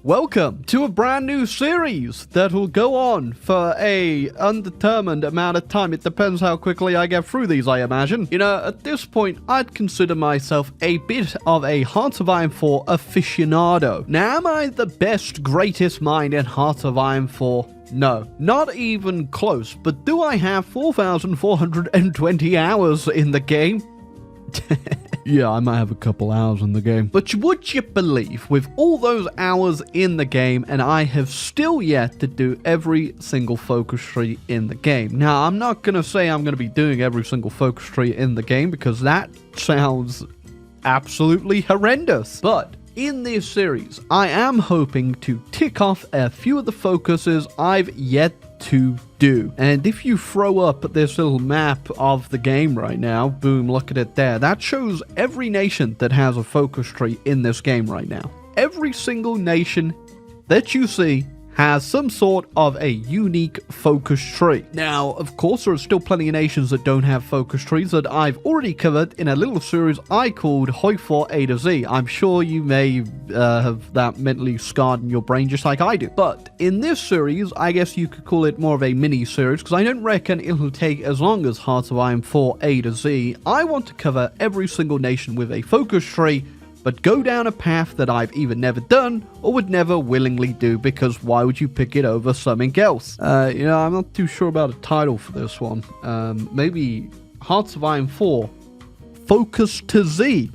Welcome to a brand new series that will go on for a undetermined amount of time. It depends how quickly I get through these, I imagine. You know, at this point, I'd consider myself a bit of a Hearts of Iron 4 aficionado. Now, am I the best, greatest mind in Hearts of Iron 4? No, not even close. But do I have 4,420 hours in the game? Yeah, I might have a couple hours in the game. But would you believe, with all those hours in the game, and I have still yet to do every single focus tree in the game. Now, I'm not going to say I'm going to be doing every single focus tree in the game, because that sounds absolutely horrendous. But in this series, I am hoping to tick off a few of the focuses I've yet to do. And if you throw up this little map of the game right now, boom, look at it there. That shows every nation that has a focus tree in this game right now. Every single nation that you see has some sort of a unique focus tree. Now, of course, there are still plenty of nations that don't have focus trees that I've already covered in a little series I called Hoi4 A to Z. I'm sure you may have that mentally scarred in your brain just like I do. But in this series, I guess you could call it more of a mini-series, because I don't reckon it'll take as long as Hearts of Iron 4 A to Z. I want to cover every single nation with a focus tree, but go down a path that I've either never done or would never willingly do, because why would you pick it over something else? You know, I'm not too sure about a title for this one. Maybe Hearts of Iron 4 Focus to Z.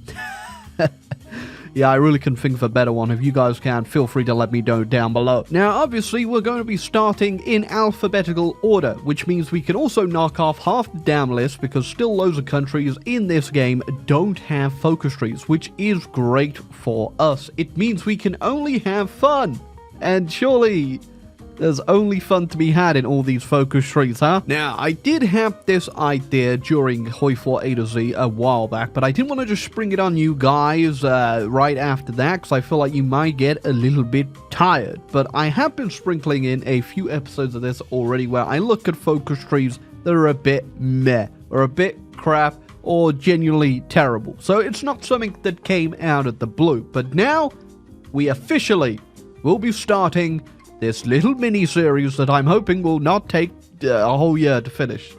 Yeah, I really couldn't think of a better one. If you guys can, feel free to let me know down below. Now, obviously, we're going to be starting in alphabetical order, which means we can also knock off half the damn list, because still loads of countries in this game don't have focus trees, which is great for us. It means we can only have fun. And surely there's only fun to be had in all these focus trees, huh? Now, I did have this idea during Hoi4 A to Z a while back, but I didn't want to just spring it on you guys right after that, because I feel like you might get a little bit tired. But I have been sprinkling in a few episodes of this already where I look at focus trees that are a bit meh, or a bit crap, or genuinely terrible. So it's not something that came out of the blue. But now, we officially will be starting this little mini-series that I'm hoping will not take a whole year to finish,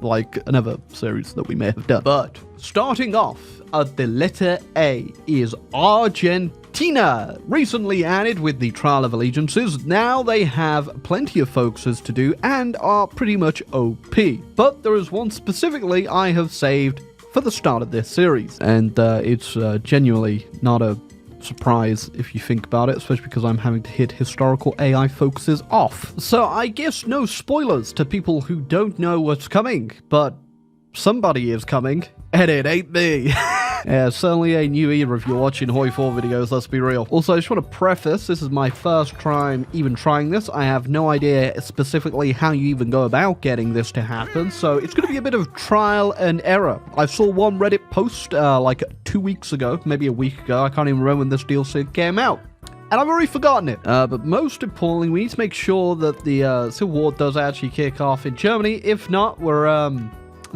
like another series that we may have done. But starting off at the letter A is Argentina. Recently added with the Trial of Allegiances, now they have plenty of focuses to do and are pretty much OP. But there is one specifically I have saved for the start of this series, and it's genuinely not a surprise if you think about it, especially because I'm having to hit historical AI focuses off. So I guess no spoilers to people who don't know what's coming, but somebody is coming, and it ain't me. Yeah, certainly a new era if you're watching Hoi4 videos, let's be real. Also, I just want to preface, this is my first time even trying this. I have no idea specifically how you even go about getting this to happen, so it's going to be a bit of trial and error. I saw one Reddit post like 2 weeks ago, maybe a week ago, I can't even remember when this DLC came out. And I've already forgotten it. But most importantly, we need to make sure that the Civil War does actually kick off in Germany. If not, we're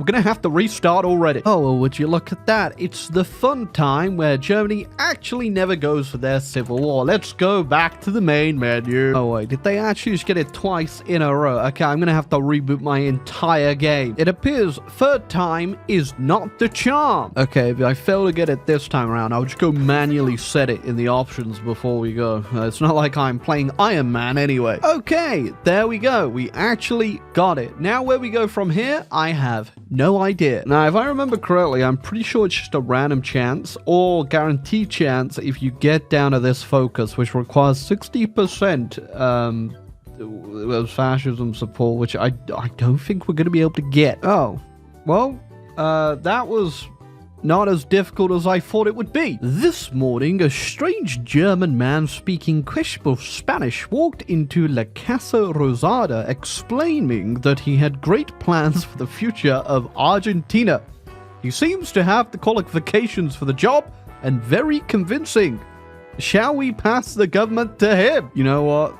gonna have to restart already. Oh, well, would you look at that? It's the fun time where Germany actually never goes for their civil war. Let's go back to the main menu. Oh, wait, did they actually just get it twice in a row? Okay, I'm gonna have to reboot my entire game. It appears third time is not the charm. Okay, if I fail to get it this time around, I'll just go manually set it in the options before we go. It's not like I'm playing Iron Man anyway. Okay, there we go. We actually got it. Now where we go from here, I have no idea. Now, if I remember correctly, I'm pretty sure it's just a random chance or guaranteed chance if you get down to this focus, which requires 60% fascism support, which I don't think we're going to be able to get. Oh, well, that was not as difficult as I thought it would be. This morning, a strange German man speaking questionable Spanish walked into La Casa Rosada explaining that he had great plans for the future of Argentina. He seems to have the qualifications for the job and very convincing. Shall we pass the government to him? You know what?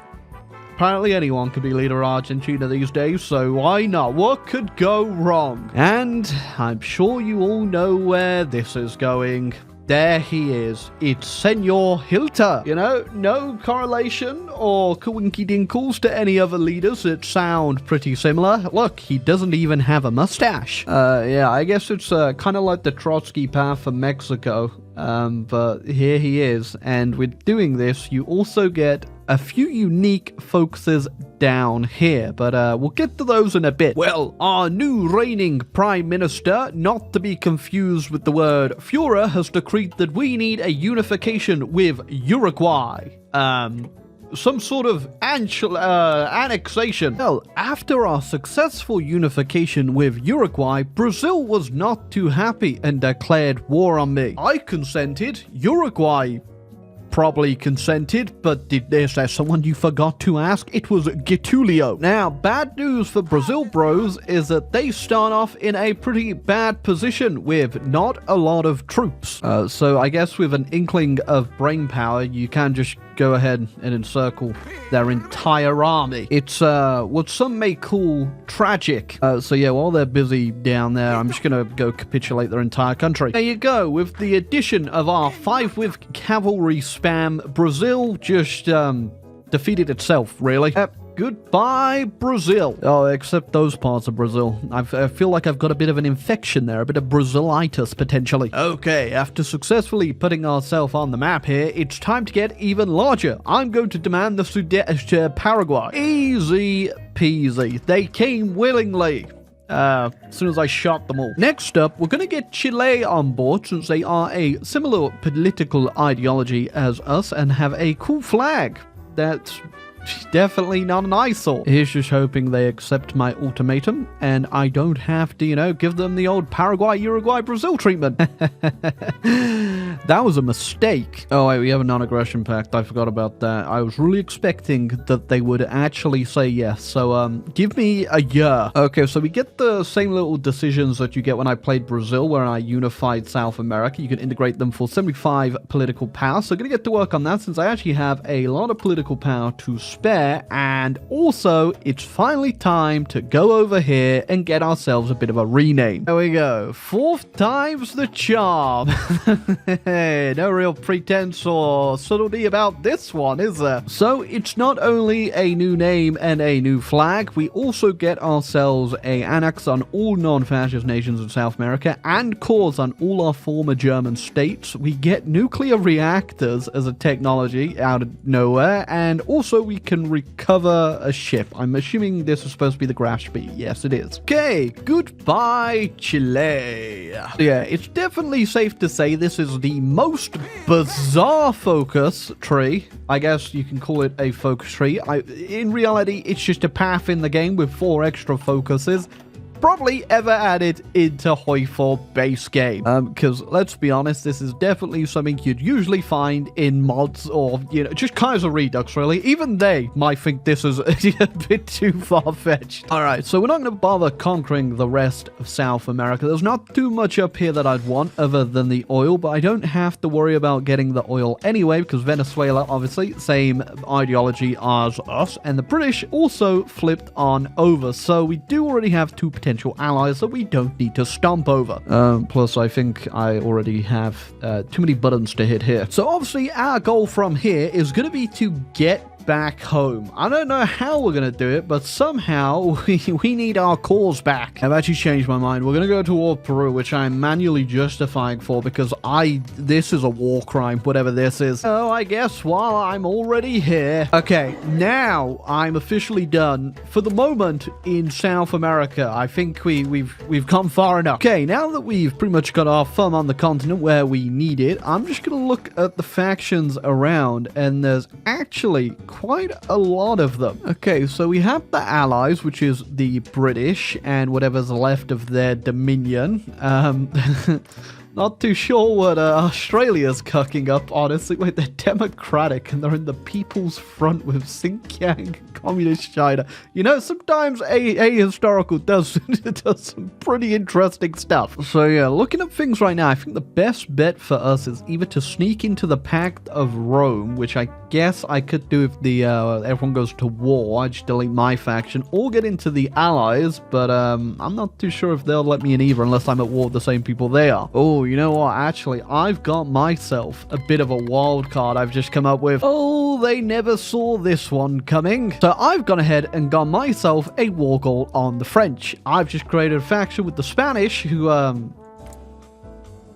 Apparently anyone could be leader of Argentina these days, so why not? What could go wrong? And I'm sure you all know where this is going. there he is. It's Senor Hilter. You know, no correlation or coinkydingles to any other leaders that sound pretty similar. Look, he doesn't even have a mustache. Yeah, I guess it's kind of like the Trotsky path for Mexico. But here he is, and with doing this, you also get a few unique focuses down here, but we'll get to those in a bit. Well, our new reigning Prime Minister, not to be confused with the word Führer, has decreed that we need a unification with Uruguay. Some sort of annexation. Well, after our successful unification with Uruguay, Brazil was not too happy and declared war on me. I consented. Uruguay probably consented, but is there someone you forgot to ask? It was Getulio. Now, bad news for Brazil bros is that they start off in a pretty bad position with not a lot of troops. So I guess with an inkling of brain power, you can just go ahead and encircle their entire army. It's what some may call tragic. So yeah, while they're busy down there, I'm just gonna go capitulate their entire country. There you go. With the addition of our 5-with cavalry spam, Brazil just defeated itself, really. Goodbye, Brazil. Oh, except those parts of Brazil. I feel like I've got a bit of an infection there, a bit of Brazilitis, potentially. Okay, after successfully putting ourselves on the map here, it's time to get even larger. I'm going to demand the Sudeste Paraguay. Easy peasy. They came willingly. As soon as I shot them all. Next up, we're going to get Chile on board, since they are a similar political ideology as us and have a cool flag. That's definitely not an eyesore. Here's just hoping they accept my ultimatum and I don't have to, you know, give them the old Paraguay, Uruguay, Brazil treatment. That was a mistake. Oh wait, we have a non-aggression pact. I forgot about that. I was really expecting that they would actually say yes. So give me a year. Okay, so we get the same little decisions that you get when I played Brazil, where I unified South America. You can integrate them for 75 political power. So I'm gonna get to work on that, since I actually have a lot of political power to spare, and also it's finally time to go over here and get ourselves a bit of a rename. There we go. 4th time's the charm. No real pretense or subtlety about this one, is there? So it's not only a new name and a new flag, we also get ourselves a annex on all non-fascist nations in South America and cores on all our former German states. We get nuclear reactors as a technology out of nowhere, and also we can recover a ship. I'm assuming this is supposed to be the Grashby. Yes, it is. Okay, goodbye, Chile. Yeah, it's definitely safe to say this is the most bizarre focus tree. I guess you can call it a focus tree. In reality, it's just a path in the game with 4 extra focuses. Probably ever added into Hoi 4 base game. Because let's be honest, this is definitely something you'd usually find in mods or, you know, just Kaiser Redux, really. Even they might think this is a bit too far-fetched. Alright, so we're not going to bother conquering the rest of South America. There's not too much up here that I'd want other than the oil, but I don't have to worry about getting the oil anyway, because Venezuela, obviously, same ideology as us, and the British also flipped on over. So we do already have 2 potential allies that we don't need to stomp over. Plus, I think I already have too many buttons to hit here. So obviously, our goal from here is going to be to get back home. I don't know how we're going to do it, but somehow we need our cores back. I've actually changed my mind. We're going to go to war with Peru, which I'm manually justifying for because this is a war crime, whatever this is. So I guess while I'm already here. Okay, now I'm officially done for the moment in South America. I think we've come far enough. Okay, now that we've pretty much got our thumb on the continent where we need it, I'm just going to look at the factions around, and there's actually quite a lot of them. Okay, so we have the Allies, which is the British and whatever's left of their dominion. Not too sure what Australia's cooking up, honestly. Wait, they're democratic and they're in the People's Front with Xinjiang, Communist China. You know, sometimes a historical does some pretty interesting stuff. So yeah, looking at things right now, I think the best bet for us is either to sneak into the Pact of Rome, which I guess I could do if the everyone goes to war. I just delete my faction or get into the Allies, but I'm not too sure if they'll let me in either unless I'm at war with the same people they are. Oh, you know what? Actually, I've got myself a bit of a wild card I've just come up with. Oh, they never saw this one coming. So I've gone ahead and got myself a war goal on the French. I've just created a faction with the Spanish who,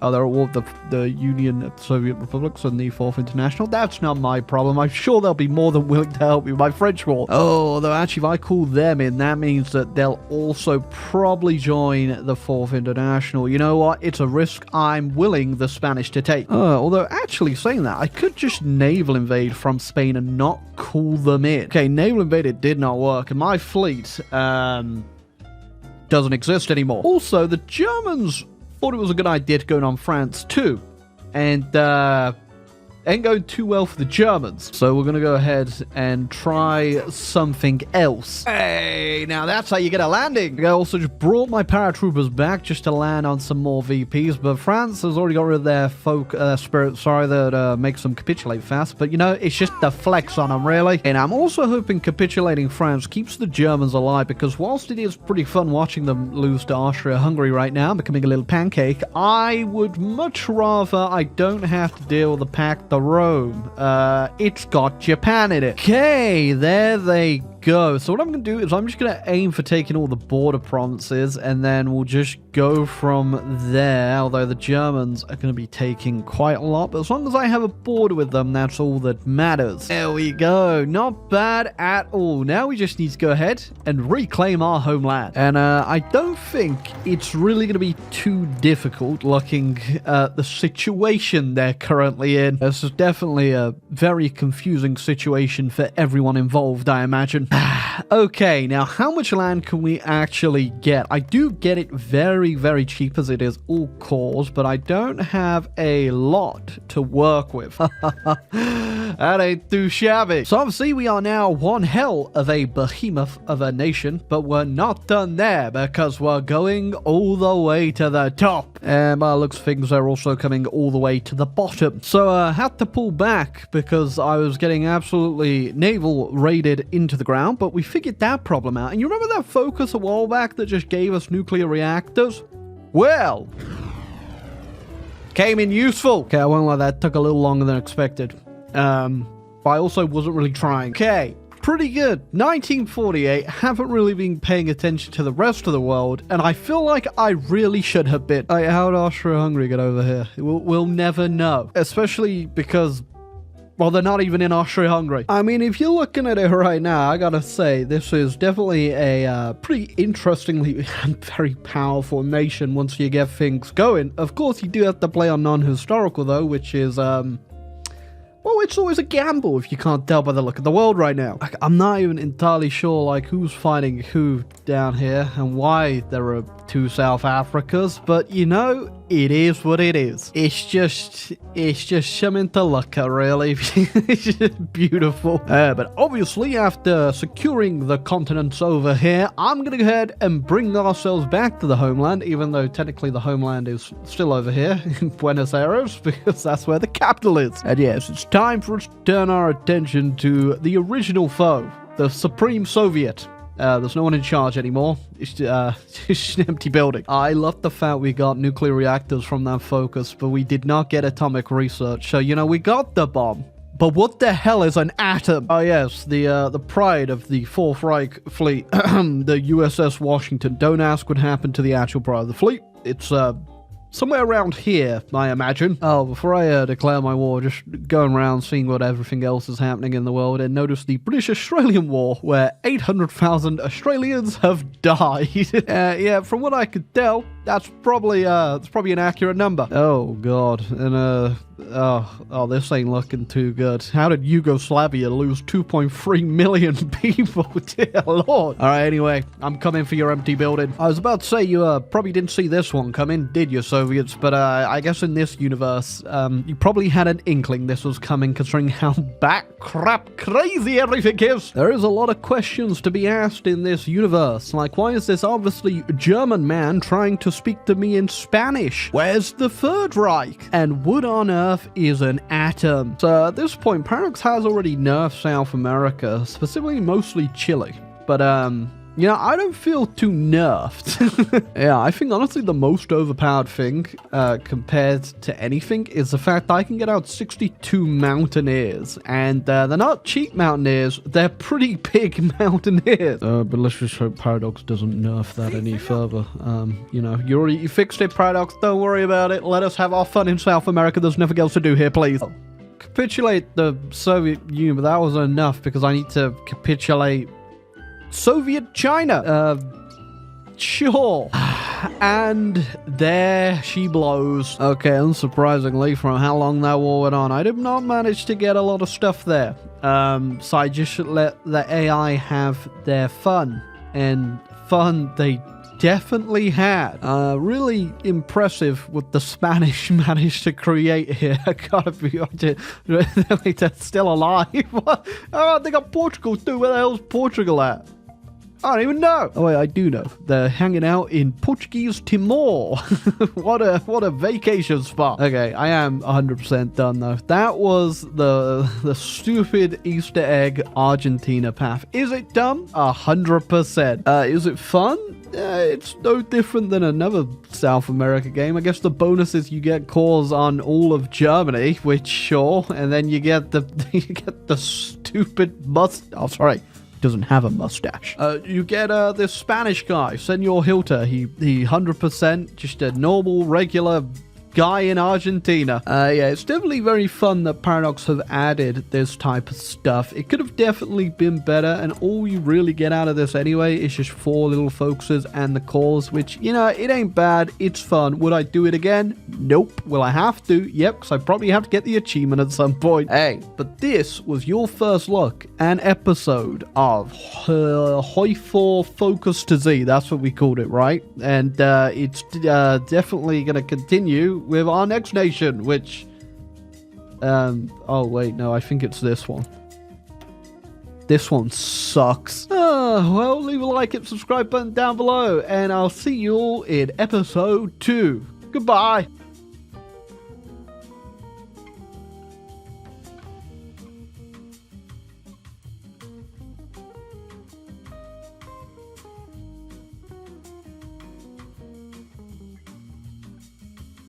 they're at war with the Union of Soviet Republics and the Fourth International. That's not my problem. I'm sure they'll be more than willing to help me with my French war. Oh, although actually if I call them in, that means that they'll also probably join the Fourth International. You know what? It's a risk I'm willing the Spanish to take. Although actually saying that, I could just naval invade from Spain and not call them in. Okay, naval invade did not work, and my fleet, doesn't exist anymore. Also, the Germans thought it was a good idea to go in on France too, and ain't going too well for the Germans. So we're gonna go ahead and try something else. Hey, now that's how you get a landing. I also just brought my paratroopers back just to land on some more VPs, but France has already got rid of their spirit, that makes them capitulate fast. But you know, it's just the flex on them, really. And I'm also hoping capitulating France keeps the Germans alive, because whilst it is pretty fun watching them lose to Austria-Hungary right now, becoming a little pancake, I would much rather I don't have to deal with the pact of Rome. It's got Japan in it. Okay, there they go. So what I'm going to do is I'm just going to aim for taking all the border provinces, and then we'll just go from there, although the Germans are going to be taking quite a lot, but as long as I have a border with them, that's all that matters. There we go. Not bad at all. Now we just need to go ahead and reclaim our homeland. And I don't think it's really going to be too difficult looking at the situation they're currently in. This is definitely a very confusing situation for everyone involved, I imagine. Okay, now how much land can we actually get? I do get it very, very cheap as it is all cores, but I don't have a lot to work with. That ain't too shabby. So obviously we are now one hell of a behemoth of a nation, but we're not done there, because we're going all the way to the top. And by the looks of things, they're also coming all the way to the bottom. So I had to pull back because I was getting absolutely naval raided into the ground, but we figured that problem out. And you remember that focus a while back that just gave us nuclear reactors? Well, came in useful. Okay, I won't lie, that took a little longer than expected. But I also wasn't really trying. Okay, pretty good. 1948, haven't really been paying attention to the rest of the world, and I feel like I really should have been. Like, how did Austria-Hungary get over here? We'll never know. Especially because, well, they're not even in Austria-Hungary. I mean, if you're looking at it right now, I gotta say, this is definitely a pretty interestingly and very powerful nation once you get things going. Of course, you do have to play on non-historical, though, which is, well, it's always a gamble if you can't tell by the look of the world right now. I'm not even entirely sure, like, who's fighting who down here and why there are two South Africas, but, you know, it is what it is. It's just something to look at, really. It's just beautiful. But obviously, after securing the continents over here, I'm gonna go ahead and bring ourselves back to the homeland, even though technically the homeland is still over here in Buenos Aires, because that's where the capital is. And yes, it's time for us to turn our attention to the original foe, the Supreme Soviet. There's no one in charge anymore. It's just an empty building. I love the fact we got nuclear reactors from that focus, but we did not get atomic research. So, you know, we got the bomb. But what the hell is an atom? Oh yes, the pride of the Fourth Reich fleet, the USS Washington. Don't ask what happened to the actual pride of the fleet. It's somewhere around here, I imagine. Oh, before I declare my war, just going around seeing what everything else is happening in the world, and notice the British-Australian War, where 800,000 Australians have died. Yeah, from what I could tell, that's probably an accurate number. Oh god, and oh, this ain't looking too good. How did Yugoslavia lose 2.3 million people? Dear lord. All right, anyway, I'm coming for your empty building. I was about to say you probably didn't see this one coming, did you, Soviets? But I guess in this universe, you probably had an inkling this was coming, considering how crap crazy everything is. There is a lot of questions to be asked in this universe, like why is this obviously German man trying to speak to me in Spanish? Where's the Third Reich? And what on earth is an atom? So at this point, Paradox has already nerfed South America, specifically mostly Chile. But, you know, I don't feel too nerfed. Yeah, I think honestly the most overpowered thing compared to anything is the fact that I can get out 62 Mountaineers. And they're not cheap Mountaineers, they're pretty big Mountaineers. But let's just hope Paradox doesn't nerf that any further. You know, you fixed it, Paradox, don't worry about it. Let us have our fun in South America, there's nothing else to do here, please. Capitulate the Soviet Union, but that was enough because I need to capitulate Soviet China. Sure. And there she blows. Okay, unsurprisingly, from how long that war went on, I did not manage to get a lot of stuff there. So I just should let the AI have their fun. And fun they definitely had. Really impressive what the Spanish managed to create here. I gotta be honest. They're still alive. Oh, they got Portugal too. Where the hell's Portugal at? I don't even know. Oh wait, I do know. They're hanging out in Portuguese Timor. What a vacation spot. Okay, I am 100% done though. That was the stupid Easter egg Argentina path. Is it dumb? 100%. Is it fun? It's no different than another South America game. I guess the bonus is you get cores on all of Germany, which sure, and then you get the stupid oh sorry. Doesn't have a mustache. You get this Spanish guy, Senor Hilta. He 100% just a normal, regular guy in Argentina. Yeah, it's definitely very fun that Paradox have added this type of stuff. It could have definitely been better, and all you really get out of this anyway is just 4 little focuses and the cores, which, you know, it ain't bad. It's fun. Would I do it again? Nope. Will I have to? Yep, because I probably have to get the achievement at some point. Hey, but this was your first look, an episode of Hoi4 Focus to Z. That's what we called it, right? And it's definitely going to continue with our next nation, which oh wait, no, I think it's this one. This one sucks. Well, leave a like and subscribe button down below, and I'll see you all in episode 2. Goodbye.